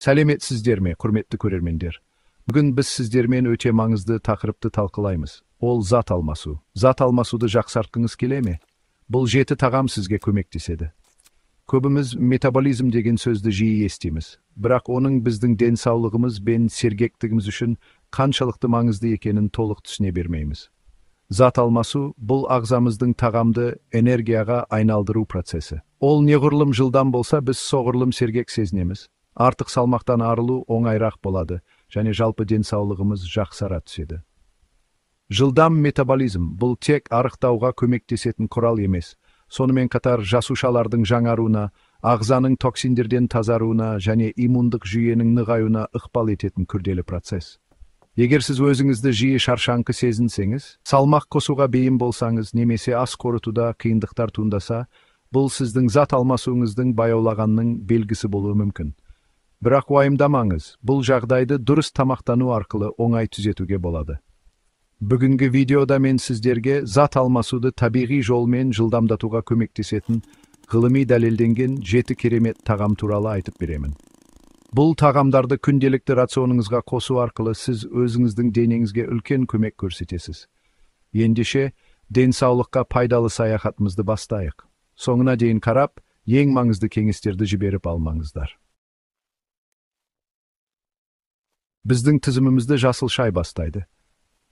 Сәлеметсіздер ме, құрметті көрермендер. Бүгін біз сіздермен өте маңызды тақырыпты талқылаймыз. Ол зат алмасу. Зат алмасуды жақсартқыңыз келе ме? Бұл 7 тағам сізге көмектеседі. Көбіміз метаболизм деген сөзді жиі естиміз. Бірақ оның біздің денсаулығымыз бен сергектігіміз үшін қаншалықты маңызды екенін толық түсіне бермейміз. Зат алмасу бұл ағзамыздың тағамды энергияға айналдыру процесі. Ол неғұрлым жылдам болса, біз соғұрлым сергек сезінеміз. Артық салмақтан арылу оңайырақ болады, және жалпы денсаулығымыз жақсара түседі. Жылдам метаболизм бұл тек арықтауға көмектесетін құрал емес. Сонымен қатар жасушалардың жаңаруына, ағзаның токсиндерден тазаруына және иммундық жүйенің нығаюына ықпал ететін күрделі процесс. Егер сіз өзіңізді жиі шаршаңқы сезінсеңіз, салмақ қосуға бейім болсаңыз, немесе ас қорытуда қиындықтар туындаса, бұл сіздің зат алмасуыңыздың баяулағанның белгісі болуы мүмкін. Бірақ уайымдамаңыз, бұл жағдайды дұрыс тамақтану арқылы оңай түзетуге болады. Бүгінгі видеода мен сіздерге зат алмасуды табиғи жолмен жылдамдатуға көмектесетін ғылыми дәлелденген 7 керемет тағам туралы айтып беремін. Бұл тағамдарды күнделікті рационыңызға қосу арқылы сіз өзіңіздің денеңізге үлкен көмек көрсетесіз. Ендеше, денсаулыққа пайдалы саяхатымызды бастайық. Соңына дейін қарап, ең маңызды кеңестерді жіберіп алмаңыздар. Біздің тізімімізді жасыл шай бастайды.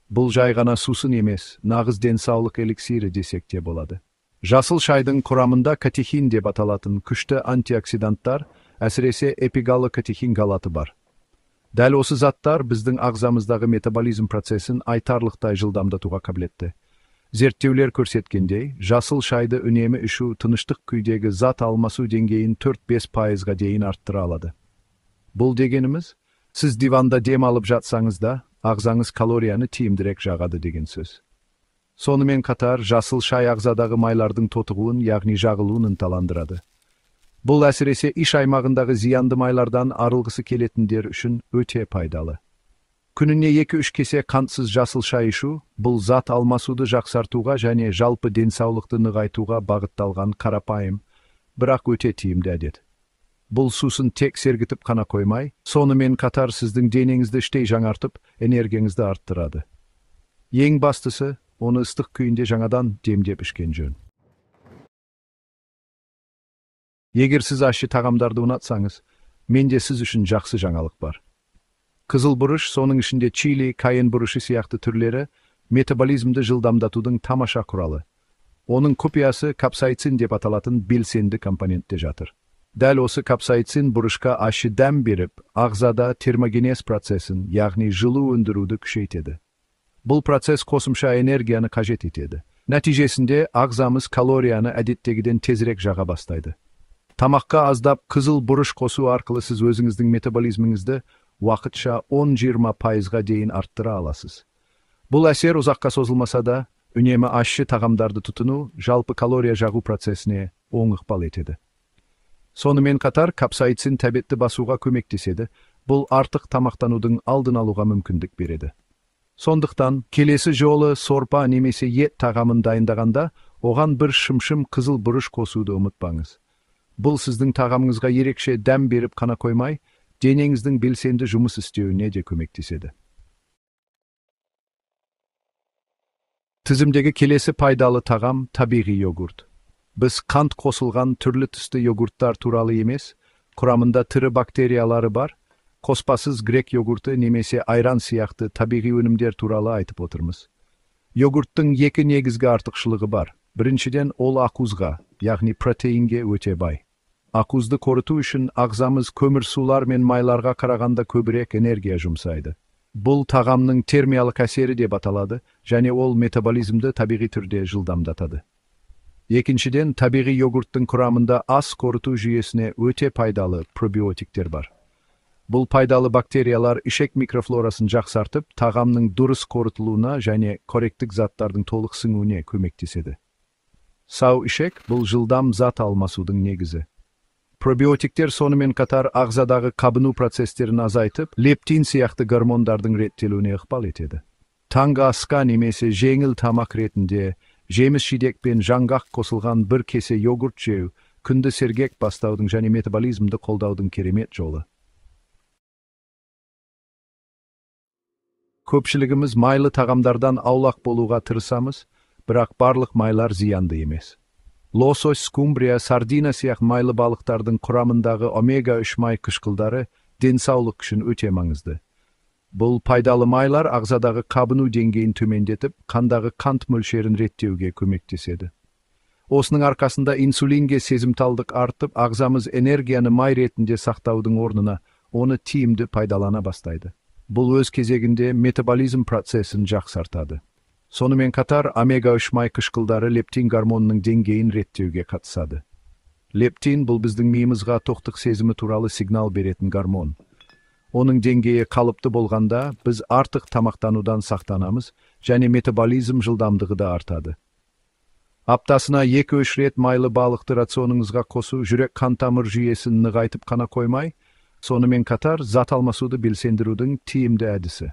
Бұл жай ғана сусын емес, нағыз денсаулық эликсирі десек те болады. Жасыл шайдың құрамында катехин деп аталатын күшті антиоксиданттар, әсіресе эпигалокатехин галаты бар. Дәл осы заттар біздің ағзамыздағы метаболизм процесін айтарлықтай жылдамдатуға қабілетті. Зерттеулер көрсеткендей, жасыл шайды үнемі ішу тыныштық күйдегі зат алмасу деңгейін 4-5%-ға дейін арттыра алады. Бұл дегеніміз, сіз диванда дем алып жатсаңыз да, ағзаңыз калорияны тиімдірек жағады деген сөз. Сонымен қатар, жасыл шай ағзадағы майлардың тотығуын, яғни жағылуын ынталандырады. Бұл әсіресе иш аймағындағы зиянды майлардан арылғысы келетіндер үшін өте пайдалы. Күніне 2-3 кесе қантсыз жасыл шай ішу, бұл зат алмасуды жақсартуға және жалпы денсаулықты нығайтуға бағытталған қарапайым, бірақ өте тиімді әдет. Бұл сусын тек сергітіп қана қоймай, сонымен қатар сіздің денеңізді іштей жаңартып, энергияңызды арттырады. Ең бастысы, оны ыстық күйінде жаңадан демдеп ішкен жөн. Егер сіз ащы тағамдарды ұнатсаңыз, менде сіз үшін жақсы жаңалық бар. Қызыл бұрыш, соның ішінде чили, кайен бұрышы сияқты түрлері, метаболизмді жылдамдатудың тамаша құралы. Оның құпиясы капсаицин деп аталатын белсенді компонентте жатыр. Дәл осы капсаицин бұрышқа ащы дәм беріп, ағзада термогенез процесін, яғни жылу өндіруді күшейтеді. Бұл процесс қосымша энергияны қажет етеді. Нәтижесінде ағзамыз калорияны әдеттегіден тезірек жаға бастайды. Тамаққа аздап қызыл бұрыш қосу арқылы сіз өзіңіздің метаболизміңізді уақытша 10-20%-ға дейін арттыра аласыз. Бұл әсер ұзаққа созылмаса да, үнемі ащы тағамдарды тұтыну жалпы калория жағу процесіне оң ықпал етеді. Сонымен қатар, капсаицин тәбетті басуға көмектеседі, бұл артық тамақтанудың алдын алуға мүмкіндік береді. Сондықтан, келесі жолы сорпа немесе ет тағамын дайындағанда, оған бір шымшым қызыл бұрыш қосуды ұмытпаңыз. Бұл сіздің тағамыңызға ерекше дәм беріп қана қоймай, денеңіздің белсенді жұмыс істеуіне де көмектеседі. Тізімдегі келесі пайдалы тағам табиғи йогурт. Біз қант қосылған түрлі түсті йогурттар туралы емес, құрамында тірі бактериялары бар, қоспасыз грек йогурты немесе айран сияқты табиғи өнімдер туралы айтып отырмыз. Йогурттың 2 негізгі артықшылығы бар. Біріншіден, ол ақуызға, яғни протеинге өте бай. Ақуызды қорыту үшін ағзамыз көмірсулар мен майларға қарағанда көбірек энергия жұмсайды. Бұл тағамның термиялық әсері деп аталады, және ол метаболизмді табиғи түрде жылдамдатады. Екіншіден, табиғи йогурттың құрамында ас қорыту жүйесіне өте пайдалы пробиотиктер бар. Бұл пайдалы бактериялар ішек микрофлорасын жақсартып, тағамның дұрыс қорытылуына және корректік заттардың толық сіңуіне көмектеседі. Сау ішек бұл жылдам зат алмасудың негізі. Пробиотиктер сонымен қатар ағзадағы қабыну процестерін азайтып, лептин сияқты гормондардың реттелуіне ықпал етеді. Таңғы асқа немесе жеңіл тамақ ретінде жеміс-жидек пен жаңғақ қосылған бір кесе йогурт жеу күнді сергек бастаудың және метаболизмді қолдаудың керемет жолы. Көпшілігіміз майлы тағамдардан аулақ болуға тырысамыз, бірақ барлық майлар зиянды емес. Лосось, скумбрия, сардина сияқты майлы балықтардың құрамындағы омега-3 май қышқылдары денсаулық үшін өте маңызды. Бұл пайдалы майлар ағзадағы қабыну деңгейін төмендетіп, қандағы қант мөлшерін реттеуге көмектеседі. Осының арқасында инсулинге сезімталдық артып, ағзамыз энергияны май ретінде сақтаудың орнына оны тиімді пайдалана бастайды. Бұл өз кезегінде метаболизм процесін жақсартады. Сонымен қатар омега-3 май қышқылдары лептин гормонының деңгейін реттеуге қатысады. Лептин бұл біздің миымызға тоқтық сезімі туралы сигнал беретін гормон. Оның деңгейі қалыпты болғанда, біз артық тамақтанудан сақтанамыз, және метаболизм жылдамдығы да артады. Аптасына 2-3 рет майлы балықты рационыңызға қосу жүрек қан тамыр жүйесін нығайтып қана қоймай, сонымен қатар зат алмасуды белсендірудің тиімді әдісі.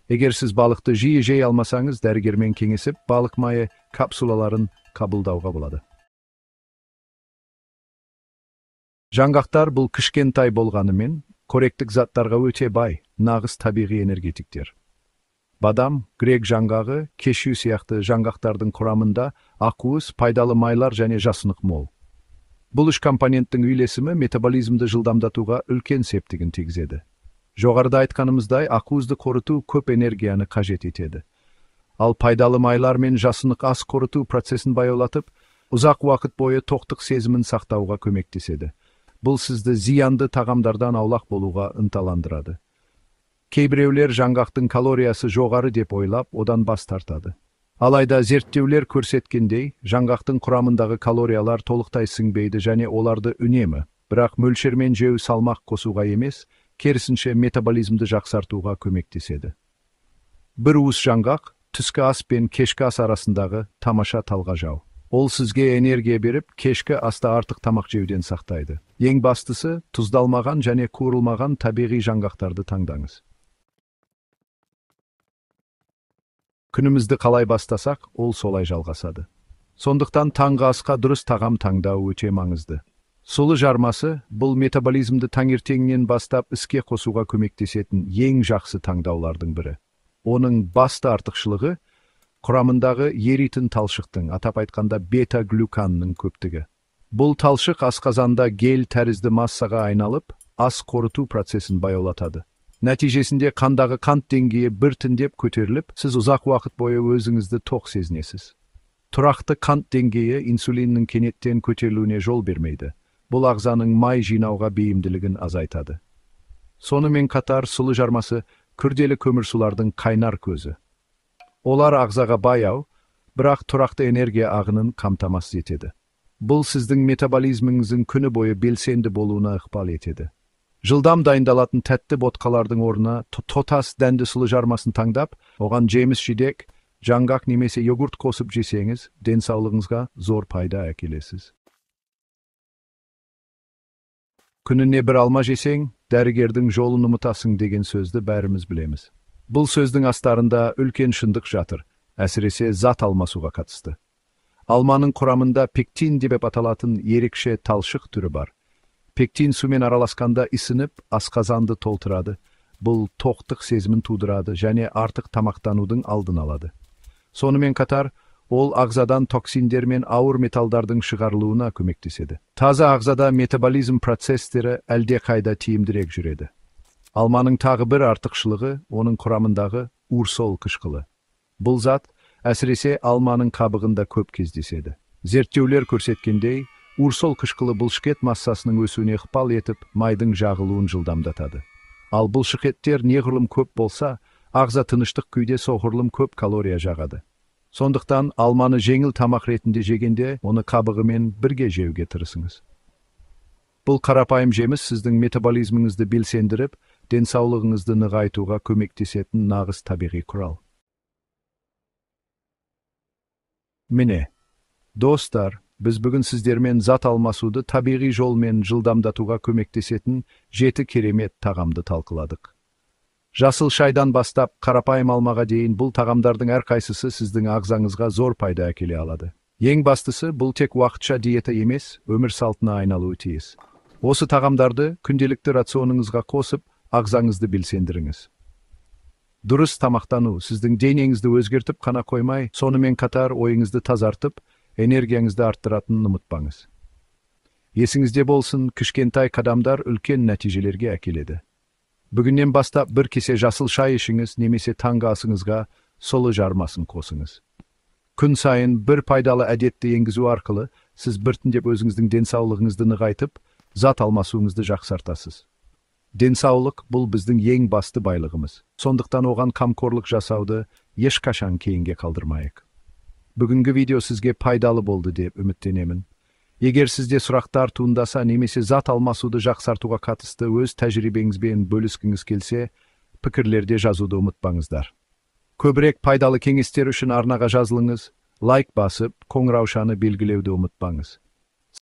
Егер сіз балықты жиі алмасаңыз, дәрігермен кеңесіп, балық майы капсулаларын қабылдауға болады. Жаңғақтар бұл кішкентай болғанымен, коректік заттарға өте бай, нағыз табиғи энергетиктер. Бадам, грек жаңғағы, кешью сияқты жаңғақтардың құрамында ақуыз, пайдалы майлар және жасынық мол. Бұл үш компоненттің үйлесімі метаболизмді жылдамдатуға үлкен септігін тигізеді. Жоғарыда айтқанымыздай, ақуызды қорыту көп энергияны қажет етеді. Ал пайдалы майлар мен жасынық ас қорыту процесін баяулатып, ұзақ уақыт бойы тоқтық сезімін сақтауға көмектеседі. Бұл сізді зиянды тағамдардан аулақ болуға ынталандырады. Кейбіреулер жаңғақтың калориясы жоғары деп ойлап, одан бас тартады. Алайда зерттеулер көрсеткендей, жаңғақтың құрамындағы калориялар толықтай сіңбейді және оларды үнемі, бірақ мөлшермен жеу салмақ қосуға емес, керісінше метаболизмді жақсартуға көмектеседі. Бір уыс жаңғақ түскі ас пен кешкі ас арасындағы тамаша талғажау. Ол сізге энергия беріп, кешкі аста артық тамақ жеуден сақтайды. Ең бастысы, тұздалмаған және қуырылмаған табиғи жаңғақтарды таңдаңыз. Күнімізді қалай бастасақ, ол солай жалғасады. Сондықтан таңғы асқа дұрыс тағам таңдау өте маңызды. Сұлы жармасы бұл метаболизмді таңертеңнен бастап іске қосуға көмектесетін ең жақсы таңдаулардың бірі. Оның басты артықшылығы құрамындағы еритін талшықтың, атап айтқанда бета-глюканның көптігі. Бұл талшық асқазанда гель тәрізді массаға айналып, ас қорыту процесін баяулатады. Нәтижесінде қандағы қант деңгейі біртіндеп көтеріліп, сіз ұзақ уақыт бойы өзіңізді тоқ сезінесіз. Тұрақты қант деңгейі инсулиннің кенеттен көтерілуіне жол бермейді. Бұл ағзаның май жинауға бейімділігін азайтады. Сонымен қатар сұлы жармасы күрделі көмірсулардың қайнар көзі. Олар ағзаға баяу, бірақ тұрақты энергия ағынын қамтамасыз етеді. Бұл сіздің метаболизміңіздің күні бойы белсенді болуына ықпал етеді. Жылдам дайындалатын тәтті ботқалардың орнына тотас дәнді сұлы жармасын таңдап, оған жеміс-жидек, жаңғақ немесе йогурт қосып жесеңіз, денсаулығыңызға зор пайда әкелесіз. Күніне бір алма жесең, дәрігердің жолын ұмытасың деген сөзді бәріміз білеміз. Бұл сөздің астарында үлкен шындық жатыр, әсіресе зат алмасуға қатысты. Алманың құрамында пектин деп аталатын ерекше талшық түрі бар. Пектин сумен араласқанда исініп, асқазанды толтырады. Бұл тоқтық сезімін тудырады және артық тамақтанудың алдын алады. Сонымен қатар, ол ағзадан токсиндер мен ауыр металдардың шығарылуына көмектеседі. Таза ағзада метаболизм процестері әлде қайда тиімдірек жүреді. Алманың тағы бір артықшылығы оның құрамындағы урсол қышқылы. Бұл зат әсіресе алманың қабығында көп кездеседі. Зерттеулер көрсеткендей, урсол қышқылы бұлшықет массасының өсуіне ықпал етіп, майдың жағылуын жылдамдатады. Ал бұлшықеттер неғұрлым көп болса, ағза тыныштық күйде соғұрлым көп калория жағады. Сондықтан алманы жеңіл тамақ ретінде жегенде, оны қабығымен бірге жеуге тырысыңыз. Бұл қарапайым жеміс сіздің метаболизміңізді белсендіріп, денсаулығыңызды нығайтуға көмектесетін нағыз табиғи құрал. Міне, достар, біз бүгін сіздермен зат алмасуды табиғи жолмен жылдамдатуға көмектесетін 7 керемет тағамды талқыладық. Жасыл шайдан бастап қарапайым алмаға дейін бұл тағамдардың әрқайсысы сіздің ағзаңызға зор пайда әкеле алады. Ең бастысы, бұл тек уақытша диета емес, өмір салтына айналуы тиіс. Осы тағамдарды күнделікті рационыңызға қосып, ағзаңызды белсендіріңіз. Дұрыс тамақтану сіздің денеңізді өзгертіп қана қоймай, сонымен қатар ойыңызды тазартып, энергияңызды арттыратынын ұмытпаңыз. Есіңізде болсын, кішкентай қадамдар үлкен нәтижелерге әкеледі. Бүгіннен бастап бір кесе жасыл шай ішіңіз, немесе таңғы асыңызға солы жармасын қосыңыз. Күн сайын бір пайдалы әдетті енгізу арқылы, сіз біртіндеп өзіңіздің денсаулығыңызды нығайтып, зат алмасуыңызды жақсартасыз. Денсаулық бұл біздің ең басты байлығымыз. Сондықтан оған қамқорлық жасауды ешқашан кейінге қалдырмайық. Бүгінгі видео сізге пайдалы болды деп үміттенемін. Егер сізде сұрақтар туындаса, немесе зат алмасуды жақсартуға қатысты өз тәжірибеңізбен бөліскіңіз келсе, пікірлерде жазуды ұмытпаңыздар. Көбірек пайдалы кеңестер үшін арнаға жазылыңыз, лайк басып, қоңыраушаны белгілеуді ұмытпаңыз.